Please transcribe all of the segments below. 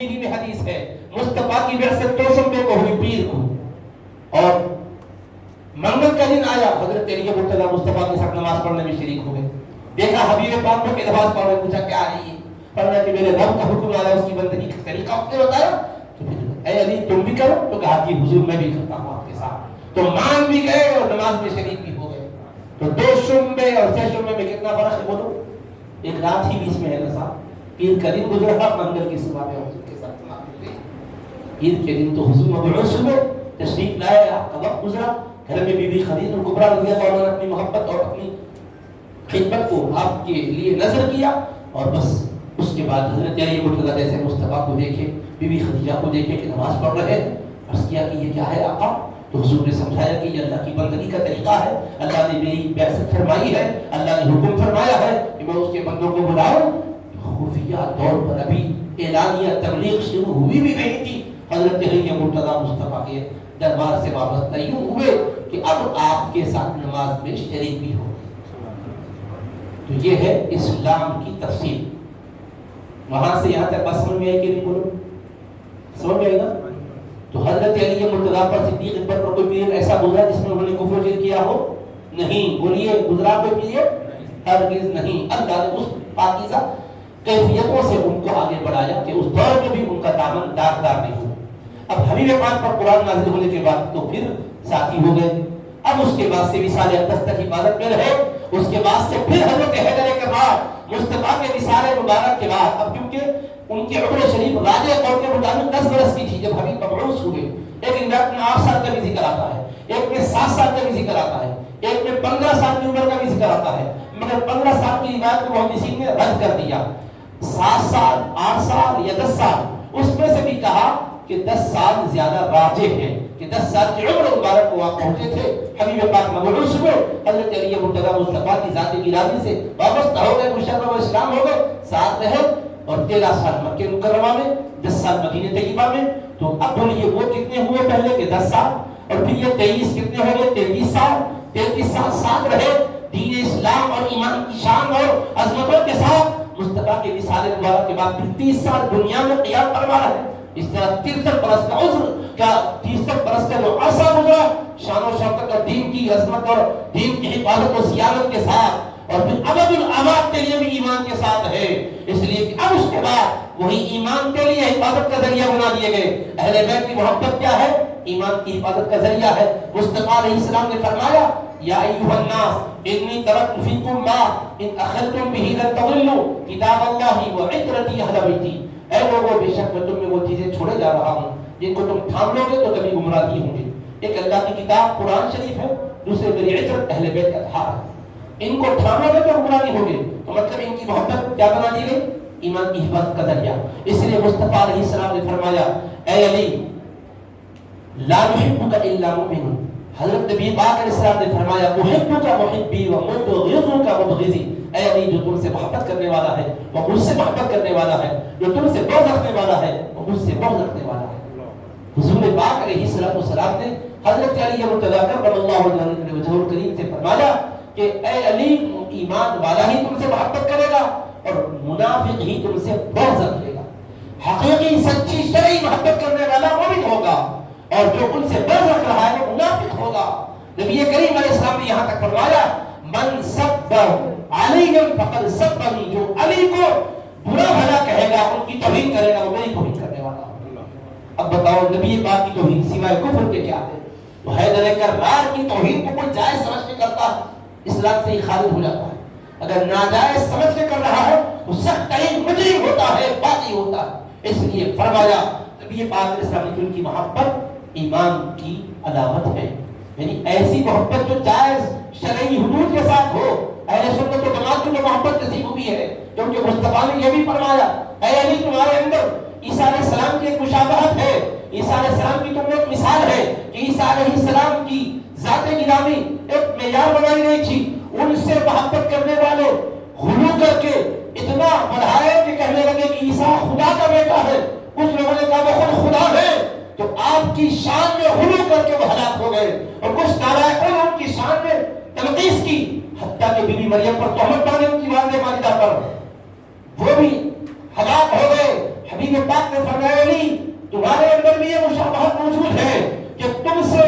میں حدیث ہے مصطفیٰ کی بعثت توشمبے کو ہوئی پیر کو، اور منگل کا دن آیا، حضرت علی مرتضیٰ مصطفیٰ کے ساتھ نماز پڑھنے میں شریک ہو گئے۔ دیکھا حبیب پاک کو کہ نماز پڑھ رہے، پوچھا کیا ہے یہ؟ فرمایا کہ میرے رب کا حکم آیا، اس کی بندگی کا طریقہ آپ نے بتایا۔ تو پھر اے علی تم بھی کرو؟ تو کہا کہ حضور میں بھی کرتا ہوں آپ کے ساتھ۔ تو مان بھی گئے اور نماز میں شریک بھی ہو گئے۔ تو دو شمبے اور چھ شمبے میں کتنا فرق ہے بولو؟ ایک رات ہی بیچ میں ہے نا صاحب۔ پیر کا دن گزرا، منگل کی صبح میں حضور کے ساتھ عید کے دن تو حضور مبعوث ہوئے، تشریف لائے، آپ کا وقت گزرا، گھر میں بی بی خدیجہ کبریٰ رضی اللہ عنہا نے اپنی محبت اور اپنی خدمت کو آپ کے لیے نظر کیا، اور بس اس کے بعد حضرت علی مرتضیٰ جیسے مصطفیٰ کو دیکھے، بی بی خدیجہ کو دیکھے کہ نماز پڑھ رہے ہیں، عرض کیا کہ یہ کیا ہے آقا؟ تو حضور نے سمجھایا کہ یہ اللہ کی بندگی کا طریقہ ہے، اللہ نے میری بعثت فرمائی ہے، اللہ نے حکم فرمایا ہے کہ میں اس کے بندوں کو بلاؤں۔ خفیہ طور پر ابھی اعلانیہ تبلیغ شروع ہوئی بھی نہیں تھی، حضرت علی مرتضیٰ مصطفیٰ کے دربار سے وابستہ یوں ہوئے کہ اب آپ کے ساتھ نماز میں شریک بھی ہو۔ تو یہ ہے اسلام کی تفصیل۔ وہاں سے یہاں تک بات سمجھ میں آئی کہ نہیں بولو؟ سمجھ میں آئی نا؟ تو حضرت علی مرتضیٰ پر صدیق اکبر پر کوئی پیر ایسا گزرا جس میں انہوں نے کفر جرم کیا ہو؟ نہیں۔ بولیے گزرا کوئی پیر؟ ہرگز نہیں۔ اللہ نے اس پاکیزہ کیفیتوں سے ان کو آگے بڑھایا کہ اس دور میں بھی ان کا دامن داغدار نہیں ہوا۔ اب حبیب پاک پر قرآن نازل ہونے کے بعد تو پھر ساتھی ہو گئے۔ اب اس کے بعد سے وصال اقدس تک عبادت میں رہے، اس کے بعد سے پھر حضرت حیدر کرار مصطفیٰ کے وصال مبارک کے بعد، اب کیونکہ ان کی عمر شریف راجع قول کے مطابق 10 برس کی تھی جب حبیب مبعوث ہوئے۔ ایک روایت میں 8 سال کا بھی ذکر آتا ہے، ایک میں 7 سال کا بھی ذکر آتا ہے، ایک میں 15 سال کی عمر کا بھی ذکر آتا ہے، مگر 15 سال کی روایت کو محدثین نے رد کر دیا۔ 7 سال، 8 سال یا 10 سال، اس میں سے بھی کہا کہ 10 سال زیادہ راجح ہے کہ 10 سال کی عمر مبارک کو آپ پہنچے تھے، حبیب پاک مبعوث ہوئے، حضرت علی مرتضیٰ مصطفیٰ کی ذات گرامی سے وابستہ ہو گئے، مشرف و اسلام ہو گئے، ساتھ رہے، اور 13 سال مکہ مکرمہ میں، 10 سال مدینہ طیبہ میں۔ تو اب بولیے وہ کتنے ہوئے پہلے کہ 10 سال، اور پھر یہ 23 کتنے ہو گئے؟ 33 سال۔ 33 سال ساتھ رہے، دین اسلام اور ایمان کی شان اور عظمتوں کے ساتھ مصطفیٰ کے وصال مبارک کے بعد پھر 30 سال دنیا میں قیام فرما رہے۔ اس طرح 63 برس کا عمر کا 63 برس کا جو عرصہ گزرا، شان و شوکت اور دین کی عظمت اور دین کی حفاظت و صیانت کے ساتھ، اور پھر ابد الآباد کے لیے بھی ایمان کے ساتھ ہے، اس لیے کہ اب اس کے بعد وہی ایمان کے لیے حفاظت کا ذریعہ بنا دیے گئے۔ اہل بیت کی محبت کیا ہے؟ ایمان کی حفاظت کا ذریعہ ہے۔ مصطفیٰ علیہ السلام نے فرمایا یا ایھا الناس انی ترکت فیکم ما ان اخذتم بہ لن تضلوا کتاب اللہ وعترتی اہل بیتی۔ اے لوگوں، بے شک میں تم میں وہ چیزیں چھوڑے جا رہا ہوں جن کو تم تھام لو گے تو کبھی گمراہ نہیں ہوں گے۔ ایک اللہ کی کتاب قرآن شریف ہے، دوسرے میری عترت اہل بیت اطہار ہے، ان کو تھام لو گے تو گمراہ نہیں ہوں گے۔ تو مطلب ان کی محبت کیا بنا دی گئی؟ ایمان کی حفاظت کا ذریعہ۔ اس لیے مصطفیٰ علیہ السلام نے فرمایا اے علی لا نحبک الا مؤمن۔ حضرت نبی پاک علیہ السلام نے فرمایا محبک محبی ومبغضک مبغضی۔ اے علی جو تم سے محبت کرنے والا ہے وہ مجھ سے محبت کرنے والا ہے، جو تم سے بغض رکھنے والا ہے وہ مجھ سے بغض رکھنے والا ہے۔ حضور پاک علیہ السلام نے حضرت علی مرتضیٰ کرم اللہ وجہہ الکریم سے فرمایا کہ اے علی ایمان والا ہی تم سے محبت کرے گا اور منافق ہی تم سے بغض رکھے گا۔ حقیقی سچی شرعی محبت کرنے والا مومن ہوگا، اور جو ان سے بغض رکھ رہا ہے وہ منافق ہوگا۔ نبی کریم علیہ السلام نے یہاں تک فرمایا من سب علی فقد سبنی، جو علی کو برا بھلا کہے گا، ان کی توہین کرے گا، وہ میری توہین کرنے والا ہے۔ اب بتاؤ نبی پاک کی توہین سوائے کفر کے کیا ہے؟ تو حیدر کرار کی توہین کو کوئی جائز سمجھ کے کرتا ہے اسلام سے ہی خارج ہو جاتا ہے۔ اگر ناجائز سمجھ کے کر رہا ہے وہ سخت ترین مجرم ہوتا ہے، باغی ہوتا ہے۔ اس لیے فرمایا نبی پاک علیہ السلام کی ان کی محبت ایمان کی علامت ہے، یعنی ایسی محبت جو جائز شرعی حدود کے ساتھ ہو۔ اہل سنت و جماعت کی محبت نصیب ہوئی ہے، کیونکہ مصطفیٰ نے یہ بھی فرمایا اے علی تمہارے اندر عیسیٰ علیہ السلام کی ایک مشابہت ہے، عیسیٰ علیہ السلام کی تم ایک مثال ہے کہ عیسیٰ علیہ السلام کی ذات گرامی ایک معیار بنائی گئی تھی۔ ان سے محبت کرنے والے غلو کر کے اتنا بڑھائے کہ کہنے لگے کہ عیسیٰ خدا کا بیٹا ہے، کچھ لوگوں نے کہا وہ خود خدا ہے، تو آپ کی شان میں غلو کر کے وہ ہلاک ہو گئے، اور کچھ نالائقوں نے ان کی شان میں تنقیص کی، حتیٰ کہ بی بی مریم پر تہمت ڈالی ان کی والدہ ماجدہ پر، وہ بھی ہلاک ہو گئے۔ حبیب حبیب پاک نے فرمایا علی تمہارے اندر بھی یہ مشابہت موجود ہے کہ تم سے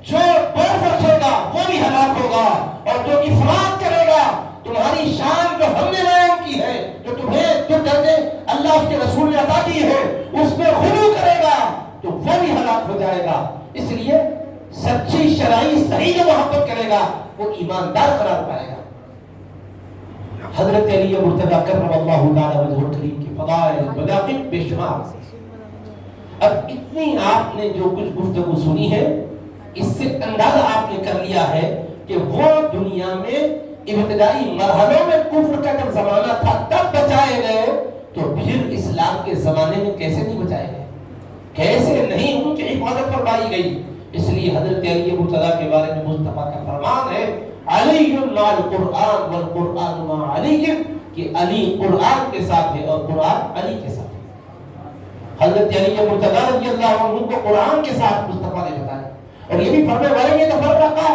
جو بغض رکھے گا وہ بھی ہلاک ہوگا، اور جو افراط کرے گا تمہاری شان جو ہم نے بیان کی ہے، جو تمہیں جو درجے اللہ اس کے رسول نے عطا کی ہے اس میں غلو کرے گا تو وہ بھی ہلاک ہو جائے گا۔ اس لیے سچی شرعی صحیح جو محبت کرے گا وہ ایماندار قرار پائے گا۔ حضرت علی مرتضی کرم اللہ تعالی وجہہ الکریم کی فضائل مناقب بے شمار۔ اب اتنی آپ نے جو کچھ گفتگو سنی ہے اس سے اندازہ آپ نے کر لیا ہے کہ وہ دنیا میں ابتدائی مرحلوں میں کفر کا جب زمانہ تھا تب بچائے گئے، تو پھر اسلام کے زمانے میں کیسے نہیں بچائے گئے، کیسے نہیں ان کی حفاظت فرمائی گئی۔ اس لیے حضرت علی مرتضی کے بارے میں مصطفیٰ کا فرمان ہے علی مع القرآن والقرآن مع علی، کہ علی قرآن کے ساتھ ہے اور قرآن علی کے ساتھ ہے۔ حضرت علی مرتضی رضی اللہ عنہ کو قرآن کے ساتھ مصطفیٰ نے بتایا، اور یہ بھی فرمائے والے یہ تفرقہ،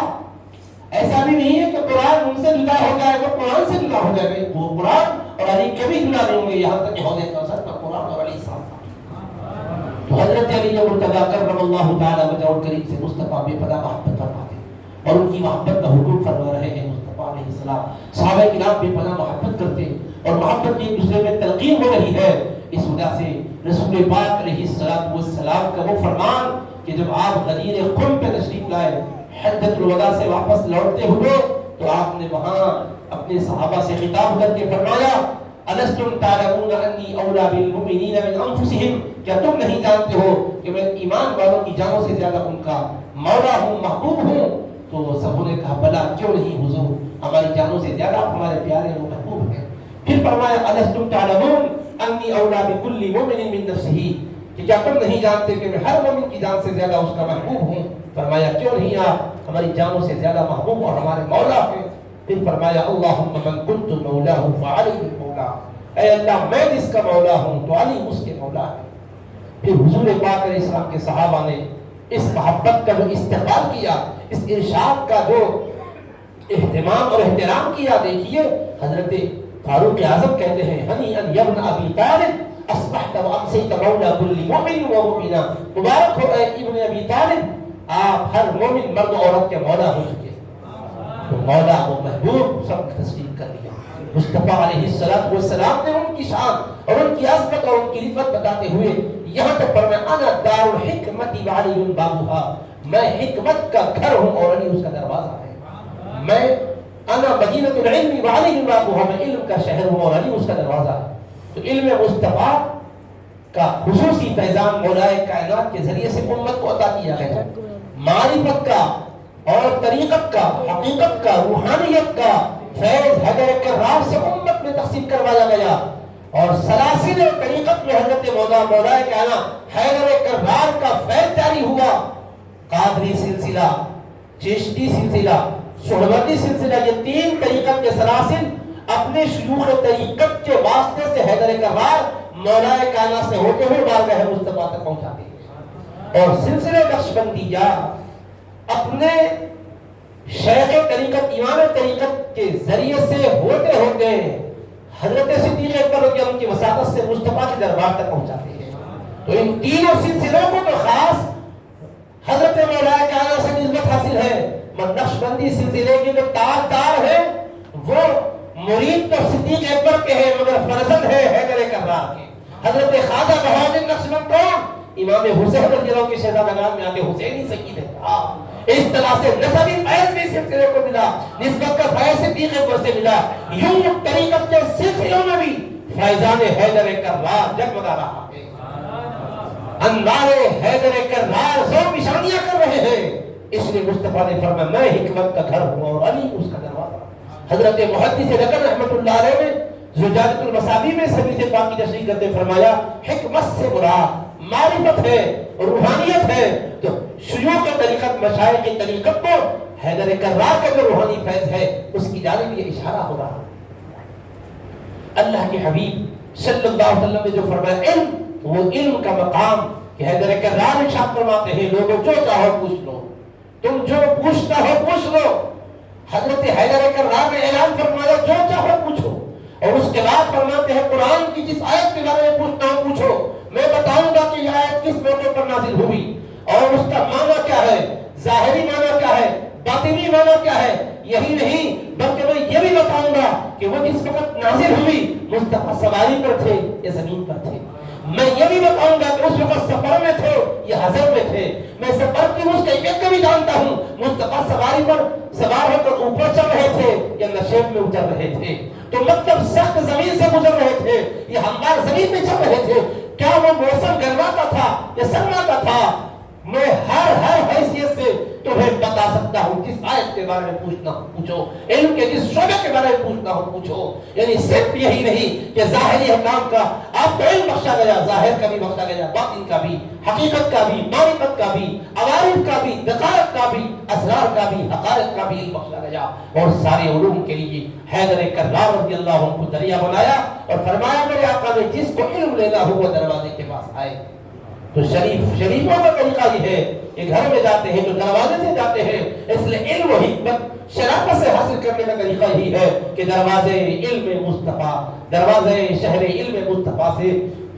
ایسا بھی نہیں ہے کہ قرآن ان سے جدا ہو جائے وہ قرآن سے جدا ہو جائے، وہ قرآن اور علی کبھی جدا نہیں ہوں گے، یہاں تک کہ حوض کوثر میں قرآن اور علی ساتھ۔ تو حضرت علی مرتضی کرم اللہ تعالی وجہہ الکریم سے مصطفیٰ بے پناہ محبت فرماتے ہیں، اور ان کی محبت کا حکم فرما رہے ہیں مصطفیٰ علیہ السلام۔ صحابہ کرام بے پناہ محبت کرتے اور محبت کی ایک دوسرے میں تلقین ہو رہی ہے۔ اس وجہ سے رسول پاک علیہ السلام کا وہ فرمان کہ جب آپ غدیر قم پہ تشریف لائے، حجۃ الوداع سے واپس لوٹتے ہوئے، تو آپ نے وہاں اپنے صحابہ سے خطاب کر کے فرمایا الستم تعلمون انی اولی بالمؤمنین من انفسہم، کیا تم نہیں جانتے ہو کہ میں ایمان والوں کی جانوں سے زیادہ ان کا مولا ہوں، محبوب ہوں؟ تو سبوں نے کہا بلا کیوں نہیں حضور، ہماری جانوں سے زیادہ ہمارے پیارے و محبوب ہیں۔ پھر فرمایا الستم تعلمون انی اولی بکل مؤمن من نفسہ، کہ کیا تم نہیں جانتے کہ میں ہر مومن کی جان سے زیادہ اس کا محبوب ہوں؟ فرمایا کیوں نہیں آپ ہماری جانوں سے زیادہ محبوب اور ہمارے مولا ہیں؟ پھر فرمایا اللہم من کنت مولاہ فعلی مولا، اے اللہ میں جس کا مولا ہوں تو علی اس کے مولا ہے۔ پھر حضور پاک علیہ السلام کے صحابہ نے اس محبت کا جو استقبال کیا، اس ارشاد کا جو اہتمام اور احترام کیا، دیکھیے حضرت فاروق اعظم کہتے ہیں ہنیئا یا ابن ابی طالب اصبحت وامسیت مولا کل مؤمن و مؤمنہ، مبارک ہو اے ابن ابی طالب، آپ ہر مومن مرد و عورت کے مولا ہو چکے۔ تو مولا و محبوب سب تسلیم کر لیا۔ مصطفیٰ علیہ السلام نے ان کی شان اور ان کی عظمت اور ان کی رفعت بتاتے ہوئے یہاں تک فرمایا انا دار الحکمت وعلی بابھا، میں حکمت کا گھر ہوں اور علی اس کا دروازہ ہے۔ میں انا مدینۃ العلم وعلی بابھا، میں علم کا شہر ہوں اور علی اس کا دروازہ ہے۔ تو علم مصطفیٰ کا خصوصی فیضان مولائے کائنات کے ذریعے سے امت کو عطا کیا گیا، معرفت کا اور طریقت کا، حقیقت کا، روحانیت کا فیض حیدر کرار سے امت میں تقسیم کروایا گیا، اور سلاسل طریقت میں حضرت مولائے کائنات حیدر کرار کا فیض جاری ہوا۔ قادری سلسلہ، چشتی سلسلہ، سہروردی سلسلہ، یہ تین طریقت کے سلاسل اپنے شیوخ طریقت کے واسطے سے حیدر کرار مولائے کائنات سے ہوتے ہوئے بارگاہ مصطفیٰ تک پہنچاتے ہیں، اور سلسلے نقشبندیہ اپنے شیخ طریقت، امام طریقت کے ذریعے سے ہوتے ہوتے حضرت صدیق اکبر رضی اللہ عنہ کی وساطت سے مصطفیٰ کے دربار تک پہنچاتے ہیں۔ تو ان تینوں سلسلوں کو تو خاص حضرت مولائے کائنات سے نسبت حاصل ہے۔ نقشبندی سلسلے کے جو تاجدار ہیں وہ مرید تو صدیق اکبر کے ہیں مگر فرزند ہے حیدر کرار کے۔ حضرت خواجہ بہاؤالدین نقشبند کون؟ امام حسین رضی اللہ عنہ کے شہزادگان میں آتے حسینی سید ہے۔ اس طرح سے نسبی فیض بھی سلسلے کو ملا، نسبت کا فیض صدیق اکبر سے ملا، یوں طریقت کے سلسلوں میں بھی فیضان حیدر کرار جگمگا رہا ہے۔ انوار حیدر کرار زور نشانیاں کر رہے ہیں۔ اس لیے مصطفیٰ نے فرمایا میں حکمت کا گھر ہوں اور علی اس کا دروازہ۔ حضرت محدث لکن رحمۃ اللہ علیہ میں زجاجۃ المصابیح میں سبھی سے پاک کی تشریح کرتے فرمایا حکمت سے مراد معرفت ہے، روحانیت ہے۔ تو شیوخ کی طریقت، مشائخ کی طریقت کو حیدر کرار کا جو روحانی فیض ہے اس کی جانب یہ اشارہ ہو رہا ہے۔ اللہ کے حبیب صلی اللہ علیہ وسلم نے جو فرمایا علم، وہ علم کا مقام کہ حیدر کرار ارشاد فرماتے ہیں لوگوں جو چاہو پوچھ لو، تم جو پوچھنا ہو پوچھ لو۔ حضرت حیدر کرار نے اعلان فرمایا جو چاہو پوچھو، اور اس کے بعد فرماتے ہیں قرآن کی جس آیت کے بارے میں پوچھنا ہو پوچھو، میں بتاؤں گا کہ یہ آیت کس موقع پر نازل ہوئی اور اس کا معنی کیا ہے، ظاہری معنی کیا ہے، باطنی معنی کیا ہے۔ یہی نہیں بلکہ میں یہ بھی بتاؤں گا کہ وہ جس وقت نازل ہوئی مصطفیٰ سواری پر تھے یا زمین پر تھے۔ میں یہ بھی بتاؤں گا کہ اس وقت سفر میں تھے یا حضر میں تھے۔ میں سفر کی اس کیفیت کو بھی جانتا ہوں، مصطفیٰ سواری پر سوار ہو کر اوپر چڑھ رہے تھے یا نشیب میں اتر رہے تھے۔ تو مطلب سخت زمین سے گزر رہے تھے یا ہموار زمین میں چل رہے تھے۔ کیا وہ موسم گرما کا تھا یا سرما کا تھا؟ میں ہر حیثیت سے تمہیں بتا سکتا ہوں۔ جس آیت کے بارے میں پوچھنا ہو پوچھو، علم کے جس شعبے کے بارے میں پوچھنا ہو پوچھو۔ یعنی صرف یہی نہیں کہ ظاہری احکام کا آپ کو علم بخشا گیا، ظاہر کا بھی بخشا گیا، باطن کا بھی، حقیقت کا بھی، معرفت کا بھی، عوارض کا بھی، دقائق کا بھی، اسرار کا بھی، حقائق کا بھی علم بخشا گیا۔ اور سارے علوم کے لیے حیدر کرار رضی اللہ عنہ کو دریا بنایا اور فرمایا میرے آقا نے جس کو علم لینا ہو وہ دروازے کے پاس آئے۔ تو شریفوں کا طریقہ یہ ہے کہ گھر میں جاتے ہیں تو دروازے سے جاتے ہیں، اس لیے علم و حکمت شرافت سے حاصل کرنے کا طریقہ یہی ہے کہ دروازے علم مصطفیٰ، دروازے شہر علم مصطفیٰ سے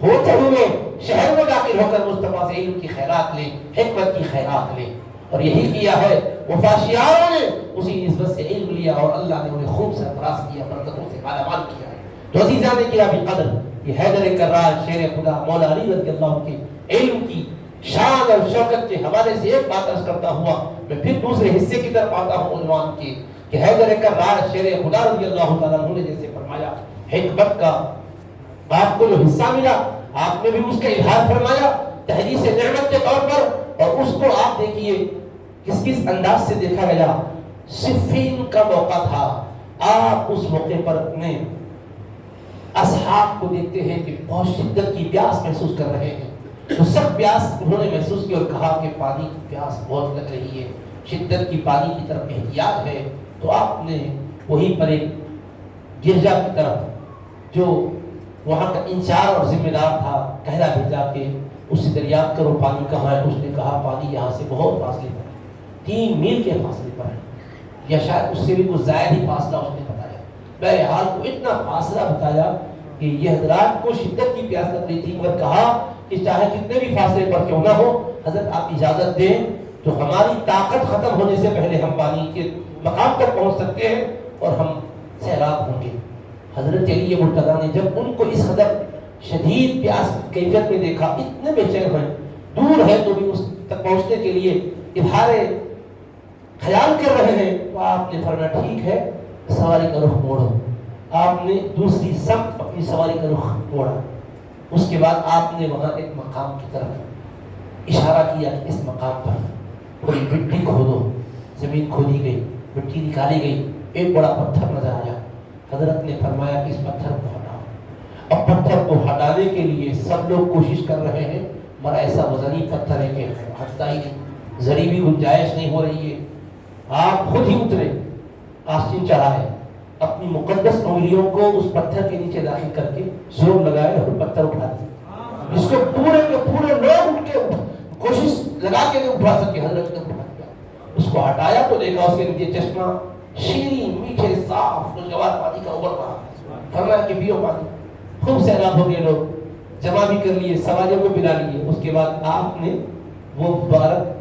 ہوتے ہوئے شہر میں داخل ہو کر مصطفیٰ سے علم کی خیرات لیں، حکمت کی خیرات لیں۔ اور یہی کیا ہے وفاشیاروں نے، اسی نسبت سے علم لیا اور اللہ نے انہیں خوب سرفراز کیا، برکتوں سے مالا مال کیا ہے۔ تو عزیزان نے کیا بھی قدر یہ حیدر کرار شیر خدا مولا علی رضی اللہ عنہ کے علم کی شان اور شوکت کے حوالے سے ایک بات عرض کرتا ہوا میں پھر دوسرے حصے کی طرف آتا ہوں عنوان کے کہ حیدر کرار شیر خدا رضی اللہ تعالیٰ عنہ نے جیسے فرمایا حکمت کا آپ کو جو حصہ ملا آپ نے بھی اس کا اظہار فرمایا تحدیث نعمت کے طور پر، اور اس کو آپ دیکھیے کس انداز سے دیکھا گیا۔ صفین کا موقع تھا، آپ اس موقع پر اپنے اصحاب کو دیکھتے ہیں کہ بہت شدت کی پیاس محسوس کر رہے ہیں۔ تو سخت پیاس انہوں نے محسوس کی اور کہا کہ پانی کی پیاس بہت لگ رہی ہے، شدت کی پانی کی طرف احتیاط ہے۔ تو آپ نے وہیں پر ایک گرجا کی طرف جو وہاں کا انچارج اور ذمہ دار تھا کہلا بھیجا کہ اس سے دریافت کرو پانی کہاں ہے۔ اس نے کہا پانی یہاں سے بہت فاصلے پر ہے، 3 میل کے فاصلے پر ہے، یا شاید اس سے بھی کچھ زائد ہی فاصلہ اس نے بتایا۔ بہرحال کو اتنا فاصلہ بتایا کہ یہ حضرات کو شدت کی پیاس لگ رہی تھی، مگر کہا کہ چاہے کتنے بھی فاصلے پر کیوں نہ ہو حضرت آپ اجازت دیں تو ہماری طاقت ختم ہونے سے پہلے ہم پانی کے مقام تک پہنچ سکتے ہیں اور ہم سیراب ہوں گے۔ حضرت علی مرتضیٰ نے جب ان کو اس قدر شدید پیاس کیفیت میں دیکھا، اتنے بے چین ہوئے، دور ہے تو بھی اس تک پہنچنے کے لیے اظہار خیال کر رہے ہیں، تو آپ نے فرمایا ٹھیک ہے سواری کا رخ موڑو۔ آپ نے دوسری سمت اپنی سواری کا رخ موڑا۔ اس کے بعد آپ نے وہاں ایک مقام کی طرف اشارہ کیا کہ اس مقام پر تھوڑی مٹی کھودو۔ زمین کھودی گئی، مٹی نکالی گئی، ایک بڑا پتھر نظر آیا۔ حضرت نے فرمایا کہ اس پتھر کو ہٹاؤ۔ اب پتھر کو ہٹانے کے لیے سب لوگ کوشش کر رہے ہیں، مگر ایسا وزنی پتھر ہے کہ ہٹتا ہی نہیں، ذری بھی گنجائش نہیں ہو رہی ہے۔ آپ خود ہی اترے، آستین چڑھائے، اپنی مقدس انگلیوں کو اس پتھر کے نیچے داخل کر کے زور لگائے اور پتھر اٹھا دیا، جس کو پورے کے پورے لوگ اٹھ کے کوشش لگا کے نہیں اٹھا سکے۔ حضرت نے اٹھا دیا، اس کو ہٹایا تو دیکھا اس کے نیچے چشمہ شیریں میٹھے صاف خوشگوار پانی کا ابل رہا ہے۔ فرمایا کہ پیو پانی۔ خوب سیراب ہو گئے، لوگ جمع بھی کر لیے، سواریوں کو بلا لیے۔ اس کے بعد آپ نے وہ مبارک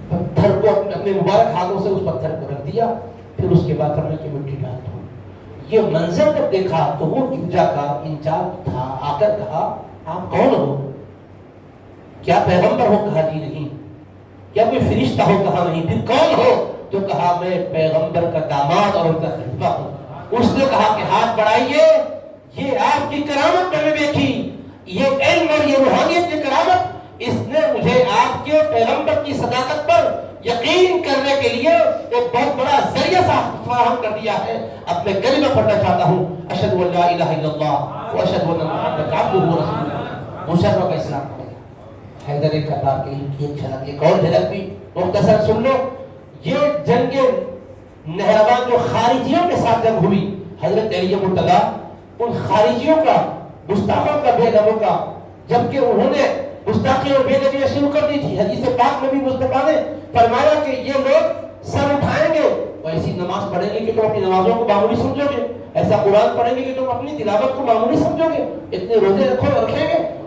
پتھر کو اپنے مبارک ہاتھوں سے اس پتھر کو رکھ دیا، پھر اس کے بعد فرمایا کہ مٹی ڈال دو۔ یہ منظر جب دیکھا تو وہ گرجا کا انچارج تھا، آ کر کہا آپ کون ہو؟ کیا پیغمبر ہو؟ کہا جی نہیں۔ کیا کوئی فرشتہ ہو؟ کہا نہیں۔ پھر کون ہو؟ تو کہا میں پیغمبر کا داماد اور ان کا خلیفہ ہوں۔ اس نے کہا کہ ہاتھ بڑھائیے، یہ آپ کی کرامت میں نے دیکھی، یہ علم اور یہ روحانیت کی کرامت، اس نے مجھے آپ کے پیغمبر کی صداقت پر یقین کرنے کے لیے ایک بہت بڑا ذریعہ فراہم کر دیا ہے۔ اب میں کلمہ پڑھنا چاہتا ہوں، اشہد ان لا الہ الا اللہ و اشہد ان محمد عبدہ و رسولہ۔ مشرف اسلام کو حیدر کرار کی ایک جھلک، ایک اور جھلک بھی مختصر سن لو۔ یہ جنگ نہروان جو خارجیوں کے ساتھ جنگ ہوئی، حضرت علی مرتضیٰ ان خارجیوں کا، گستاخوں کا، بے ادبوں کا، جبکہ انہوں نے گستاخی اور بے ادبی شروع کر دی تھی، حدیث پاک میں بھی مصطفیٰ نے فرمایا کہ یہ لوگ سر اٹھائیں گے، ایسی نماز پڑھیں گے کہ تم اپنی نمازوں کو معمولی سمجھو گے، ایسا قرآن پڑھیں گے کہ تم اپنی تلاوت کو معمولی سمجھو گے، اتنے روزے رکھیں گے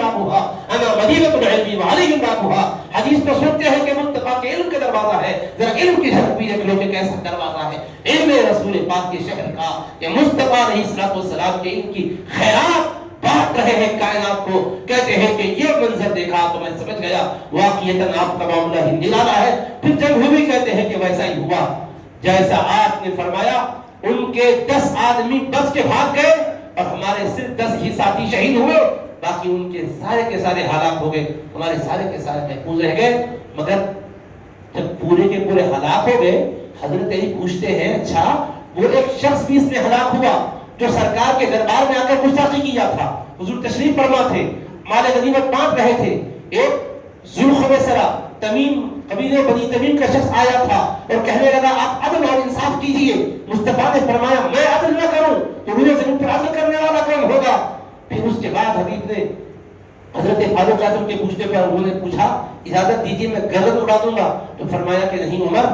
بابها انا مدینۃ العلم وعلی بابها. حدیث تو سنتے ہیں کہ مصطفیٰ کے علم کا دروازہ ہے، ذرا علم کی جھلک بھی دیکھ لو کہ کیسا دروازہ ہے علم رسول پاک کے شہر کا، کہ مصطفیٰ علیہ السلام کے علم کی خیرات بانٹ رہے ہیں کائنات کو. کہتے ہیں کہ یہ منظر دیکھا تو میں سمجھ گیا واقعیتاً آپ کا معاملہ ہی نرالا ہے. پھر جب ہوئی کہتے ہیں کہ ویسا ہی ہوا جیسا آپ نے فرمایا. ان کے 10 آدمی بچ کے بھاگ گئے اور ہمارے صرف 10 ہی ساتھی شہید ہوئے، باقی ان کے سارے ہلاک ہو گئے، ہمارے سارے کے سارے محفوظ رہ گئے. مگر جب پورے کے پورے ہلاک ہو گئے، حضرت علی پوچھتے ہیں اچھا وہ ایک شخص بھی اس میں ہلاک ہوا جو سرکار کے دربار میں آ کر گستاخی کیا تھا، حضور تشریف فرما تھے، مال غنیمت بانٹ رہے تھے. ایک ذوالخویسرہ تمیم قبیلے بنی تمیم کا شخص آیا تھا اور کہنے لگا آپ عدل اور انصاف کیجئے. مصطفیٰ نے فرمایا میں عدل نہ کروں تو روئے زمین پر عدل کرنے والا کون ہوگا؟ پھر اس کے بعد حبیب نے حضرت فاروق اعظم کے پوچھنے پر انہوں نے پوچھا اجازت دیجیے میں گردن اڑا دوں گا، تو فرمایا کہ نہیں عمر،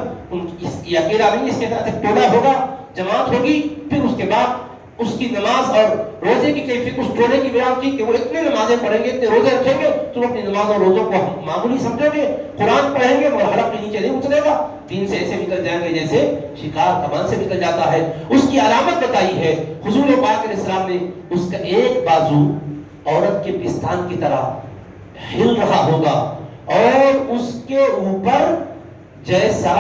یہ اکیلا نہیں، اس کے ساتھ ایک ٹولہ ہوگا، جماعت ہوگی. پھر اس کے بعد اس کی نماز اور روزے کی کیفیت اس ٹولے کی بیان کی کہ وہ اتنے نمازیں پڑھیں گے، اتنے روزے رکھیں گے، تم اپنی نماز اور روزوں کو معمولی سمجھو گے، قرآن پڑھیں گے مگر حلق کے نیچے نہیں اترے گا، دین سے ایسے نکل جائیں گے جیسے شکار کمان سے نکل جاتا ہے. اس کی علامت بتائی ہے حضور پاک علیہ السلام نے، اس کا ایک بازو عورت کے پستان کی طرح ہل رہا ہوگا اور اس کے اوپر جیسا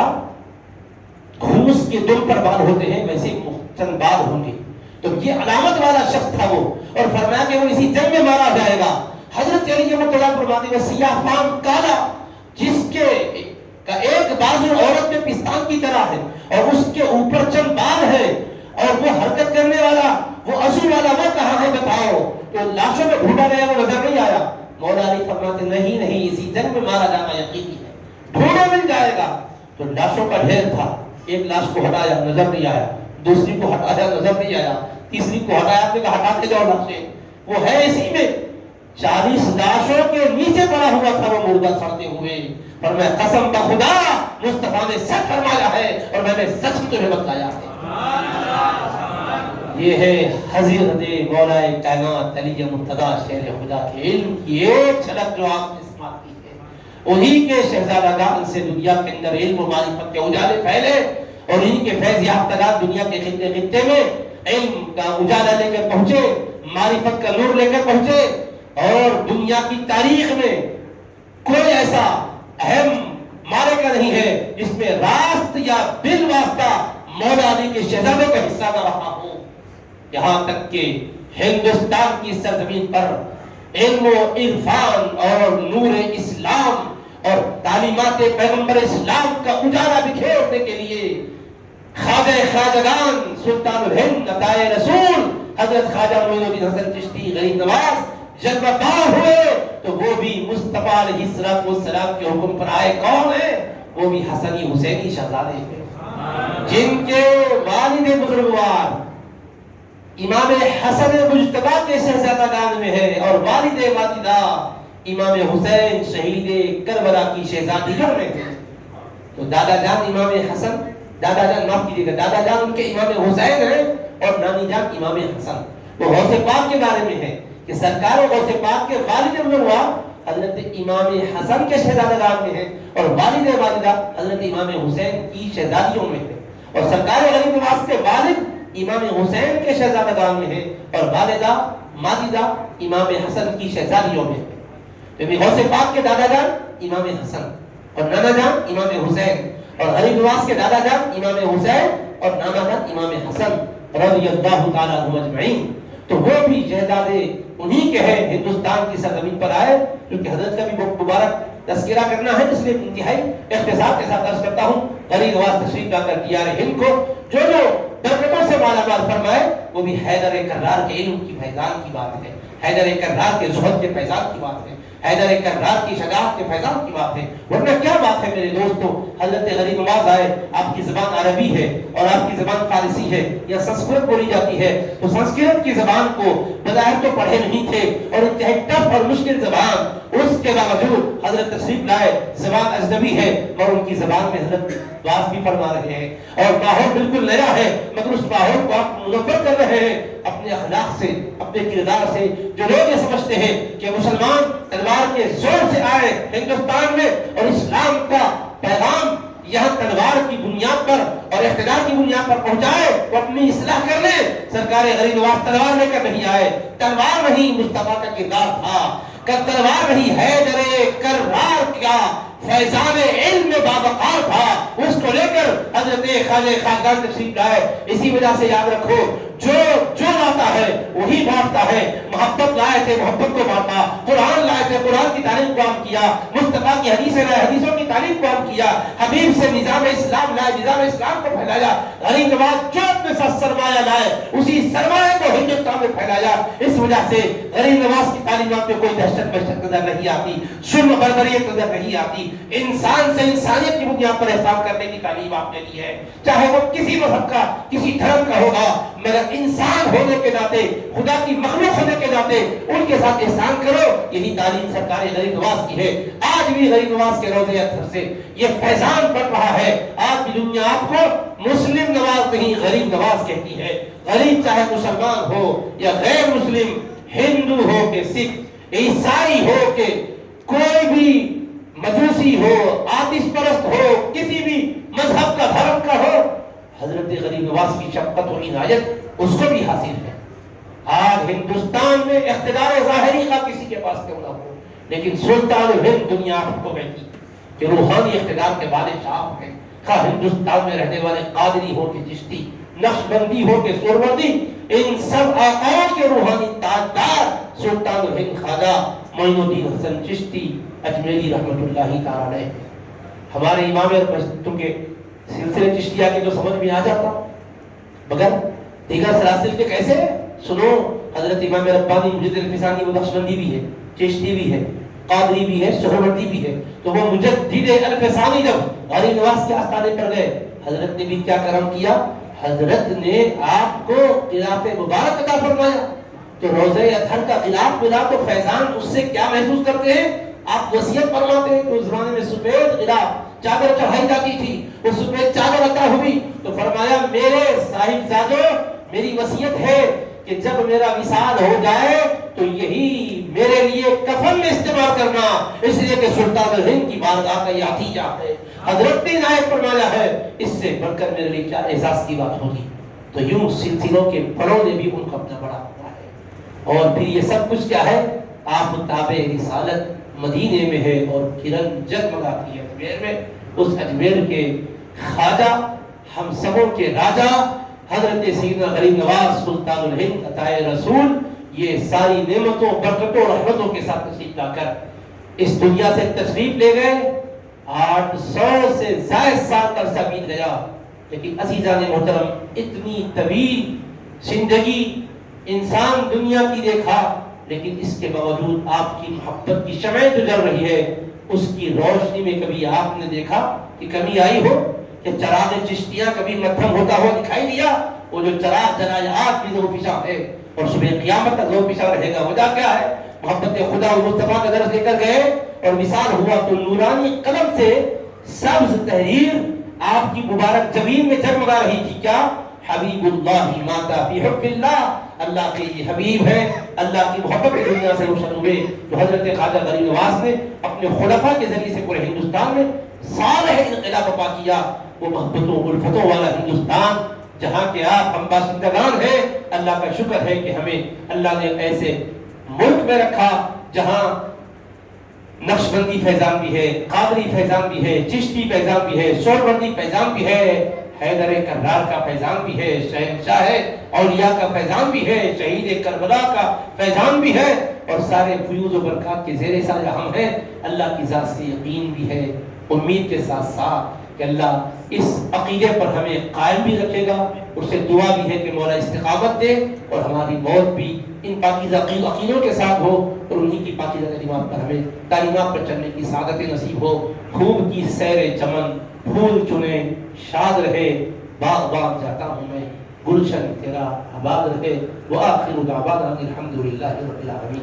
گھوس کے دم پر بال ہوتے ہیں ویسے چند بال ہوں گے. تو یہ علامت والا شخص تھا وہ، اور فرمایا کہ وہ اسی جنگ میں مارا جائے گا. حضرت علی یہ مطلع فرماتے ہیں سیاہ فام کالا جس کے کا ایک بازو عورت کے پستان کی طرح ہے اور اس کے اوپر چند بال ہے، اور وہ حرکت کرنے والا، وہ عصو والا وہ کہاں ہے بتاؤ؟ تو لاشوں میں ڈھونڈا گیا وہ نظر نہیں آیا. مولا علی فرماتے نہیں اسی جنگ میں مارا جانا یقینی ہے، ڈھونڈا مل جائے گا. تو لاشوں کا ڈھیر تھا، ایک لاش کو ہٹایا نظر نہیں آیا، دوسری کو ہٹایا نظر نہیں آیا، تیسری کو ہٹایا کہ ہٹا کے جاؤ لاشیں، وہ ہے اسی میں. 40 لاشوں کے نیچے پڑا ہوا تھا وہ مردہ سڑتے ہوئے. پر میں قسم بخدا مصطفیٰ نے سچ فرمایا ہے اور میں نے سچ تمہیں بتلایا ہے. یہ ہے حضرت مولا کائنات علی مرتضیٰ شیر خدا کے علم کی ایک جھلک جو آپ نے سماعت کی ہے. انہی کے شہزادگان سے دنیا کے اندر علم و معرفت کے اجالے پھیلے اور انہی کے فیض یافتگان دنیا کے خطے خطے میں علم کا اجالا لے کر پہنچے، معرفت کا نور لے کر پہنچے. اور دنیا کی تاریخ میں کوئی ایسا اہم معرکہ نہیں ہے جس میں راست یا بالواسطہ مولا علی کے شہزادوں کا حصہ نہ رہا ہو. یہاں تک کہ ہندوستان کی سرزمین پر علم و عرفان اور نور اسلام اور تعلیمات پیغمبر اسلام کا اجالا بکھیرنے کے لیے خواجہ خواجگان سلطان الہند عطائے رسول حضرت خواجہ معین الدین حسن چشتی غریب نواز جلوہ بار ہوئے، تو وہ بھی مصطفیٰ علیہ السلام کے حکم پر آئے. کون ہے وہ؟ بھی حسنی حسینی شہزادے ہیں جن کے والد بزرگوار امام حسن مجتبی کے شہزادگان میں ہے اور والد والدہ امام حسین شہید کربلا کی شہزادیوں میں ہے. تو دادا جان امام حسن، دادا جان معاف کیجیے گا، دادا جان ان کے امام حسین ہیں اور نانی جان امام حسن. وہ غوث پاک کے بارے میں ہے کہ سرکار غوث پاک کے والد بزرگوار حضرت امام حسن کے شہزادگان میں ہے اور والد والدہ حضرت امام حسین کی شہزادیوں میں ہے. اور سرکار غریب نواز کے والد امام حسین کے شہزادگان میں ہے اور والدہ ماجدہ امام حسن کی شہزادیوں میں ہے. تو غوث پاک کے دادا جان امام حسن اور نانا جان امام حسین، اور غریب نواز کے دادا جان امام حسین اور نانا جان امام حسن رضی اللہ تعالیٰ عنہم اجمعین. تو وہ بھی جہدادے انہی کے ہیں، ہندوستان کی سرزمین پر آئے. کیونکہ حضرت کا بھی مبارک تذکرہ کرنا ہے، اس لیے انتہائی اختصار کے ساتھ عرض کرتا ہوں. غریب نواز تشریف لا کر دیار ہند کو جو برکتوں سے مالا مال فرمائے، وہ بھی حیدر کرار کے علم کی فیضان کی بات ہے، حیدر کرار کے زہد کے فیضان کی بات ہے، حیدر کرار کی شجاعت کے فیضان کی بات ہے. ورنہ کیا بات ہے میرے دوستو؟ حضرت غریب نواز آئے، آپ کی زبان عربی ہے اور آپ کی زبان فارسی ہے یا سنسکرت بولی جاتی ہے، تو سنسکرت کی زبان کو بظاہر تو پڑھے نہیں تھے اور انتہائی ٹف اور مشکل زبان، اس کے باوجود حضرت تشریف لائے. زبان اجنبی ہے اور ان کی زبان میں حضرت واز بھی فرما رہے ہیں اور ماحول بالکل نیا ہے، مگر اس ماحول کو آپ منور کر رہے ہیں. اپنے اخلاق سے، اپنے کردار سے، جو لوگ یہ سمجھتے ہیں کہ مسلمان تلوار کے زور سے آئے ہندوستان میں اور اسلام کا پیغام یہاں تلوار کی بنیاد پر اور اقتدار کی بنیاد پر پہنچائے، وہ اپنی اصلاح کر لیں۔ سرکار غریب نواز تلوار لے کر نہیں آئے، تلوار نہیں مصطفیٰ کا کردار تھا، تلوار نہیں حیدر کرار کا فیضان علم میں بابقار تھا، اس کو لے کر حضرت خواجہ خاقان تشریف لائے۔ اسی وجہ سے یاد رکھو، جو لاتا ہے وہی بانٹتا ہے۔ محبت لائے تھے، محبت کو بانٹا، قرآن لائے تھے، قرآن کی تعلیم کو عام کیا، مصطفیٰ کی حدیثیں لائے، حدیثوں کی تعلیم کو عام کیا، حبیب سے نظام اسلام لائے، نظام اسلام کو پھیلایا۔ غریب نواز جو اپنے ساتھ سرمایہ لائے، اسی سرمایہ کو ہندوستان میں پھیلایا۔ اس وجہ سے غریب نواز کی تعلیمات میں کوئی دہشت نظر نہیں آتی، ظلم بربریت نظر نہیں آتی۔ انسان سے انسانیت کی بنیاد پر احسان کرنے کی تعلیم آپ نے دی ہے، چاہے وہ کسی مذہب کا، کسی دھرم کا ہوگا، مگر انسان ہونے کے ناطے، خدا کی مخلوق ہونے کے ناطے ان کے ساتھ احسان کرو۔ یہی تعلیم سرکار غریب نواز کی ہے۔ آج بھی غریب نواز کے روزے اطہر سے یہ فیضان بڑھ رہا ہے۔ آج بھی دنیا آپ کو مسلم نواز نہیں غریب نواز کہتی ہے۔ غریب چاہے مسلمان ہو یا غیر مسلم، ہندو ہو کہ سکھ، عیسائی ہو کہ کوئی بھی مجوسی ہو، آتش پرست ہو، کسی بھی مذہب کا، دھرم کا ہو، حضرت غریب نواز کی شفقت و عنایت اس کو بھی حاصل ہے۔ آج ہندوستان میں اقتدار ظاہری کا کسی کے پاس کیوں نہ ہو، لیکن سلطان الہند دنیا آپ کو کہتی کہ روحانی اقتدار کے بادشاہ ہیں۔ خواہ ہندوستان میں رہنے والے قادری ہو کہ چشتی، نقشبندی ہو کہ سہروردی، ان سب آقاؤں کے روحانی تاجدار سلطان الہند خواجہ معین الدین حسن چشتی اجمیری رحمۃ اللہ تعالیٰ علیہ۔ ہمارے امام تم کے سلسلے چشتیہ کے تو سمجھ میں آ جاتا، مگر دیگر سلاسل کے کیسے؟ سنو، حضرت امام ربانی مجدد الفسانی وہ نقشبندی بھی ہے، چشتی بھی ہے، قادری بھی ہے، سہروردی بھی ہے۔ تو وہ مجدد الفسانی جب غریب نواز کے آستانے پر گئے، حضرت نے بھی کیا کرم کیا؟ حضرت نے آپ کو خلاف مبارک عطا فرمایا۔ تو روزہ اطہر کا خلاف ملا تو فیضان اس سے کیا محسوس کرتے ہیں؟ آپ وصیت فرماتے ہیں کہ اس زمانے میں سفید خلاف چادر چڑھائی جاتی تھی، اس سفید چادر عطا ہوئی تو فرمایا میرے صاحب زادو، میری وصیت ہے کہ جب میرا وصال ہو جائے تو یہی میرے لیے کفن میں استعمال کرنا، اس لیے کہ سلطان الہند کی بارگاہ کا یہ عطیہ ہے۔ حضرت نے عنایت فرمایا ہے، اس سے بڑھ کر میرے لیے کیا اعزاز کی بات ہوگی۔ تو یوں سلسلوں کے بڑوں نے بھی ان کو اپنا بڑا ہوا ہے۔ اور پھر یہ سب کچھ کیا ہے؟ آفتاب رسالت مدینے میں ہے اور کرن جگمگاتی ہے اجمیر میں۔ اس اجمیر کے خواجہ، ہم سبوں کے راجہ حضرت سیدنا غریب نواز سلطان الہند عطائے رسول، یہ ساری نعمتوں، برکتوں، رحمتوں کے ساتھ تشریف لا کر اس دنیا سے تشریف لے گئے۔ 800 سے زائد سال عرصہ بیت گیا، لیکن عزیزان محترم، اتنی طویل زندگی انسان دنیا کی دیکھا، لیکن اس کے باوجود آپ کی محبت کی شمع جو جل رہی ہے، اس کی روشنی میں کبھی آپ نے دیکھا کہ کمی آئی ہو؟ کہ چراغ چشتیہ کبھی مدھم ہوتا ہوا دکھائی دیا؟ وہ جو چراغ جلایا آج بھی زور پیشہ ہے اور صبح قیامت تک زور پیشہ رہے گا۔ وجہ کیا ہے؟ محبت خدا و مصطفیٰ کا درس لے کر گئے اور وصال ہوا تو نورانی قلم سے سبز تحریر آپ کی مبارک جبین میں جگمگا رہی تھی۔ کیا؟ حبیب اللہ ماتا فی حب اللہ، اللہ کے یہ حبیب ہے، اللہ کی محبت کی دنیا سے روشن ہوئے۔ تو حضرت خواجہ غریب نواز نے اپنے خلفاء کے ذریعے سے پورے ہندوستان میں صالح انقلاب برپا کیا۔ وہ محبتوں الفتوں والا ہندوستان جہاں کے آپ ہم باشندگان ہیں، اللہ کا شکر ہے کہ ہمیں اللہ نے ایسے ملک میں رکھا جہاں نقشبندی فیضان بھی ہے، قادری فیضان بھی ہے، چشتی فیضان بھی ہے، سہروردی فیضان بھی ہے، حیدر کرار کا فیضان بھی ہے، شہنشاہ اولیاء کا فیضان بھی ہے، شہید کربلا کا فیضان بھی ہے، اور سارے فیوز و برکات کے زیر سایہ ہم ہیں۔ اللہ کی ذات سے یقین بھی ہے، امید کے ساتھ ساتھ کہ اللہ اس عقیدے پر ہمیں قائم بھی رکھے گا۔ اس سے دعا بھی ہے کہ مولا استقامت دے اور ہماری موت بھی ان پاکیزہ عقیدوں کے ساتھ ہو، اور انہی کی پاکیزہ تعلیمات پر ہمیں تعلیمات پر چلنے کی سعادت نصیب ہو۔ خوب کی سیر چمن پھول چنے شاد رہے، باغ باغ جاتا ہوں میں، گلشن تیرا آباد رہے۔ وآخر دعوانا الحمدللہ رب العالمین۔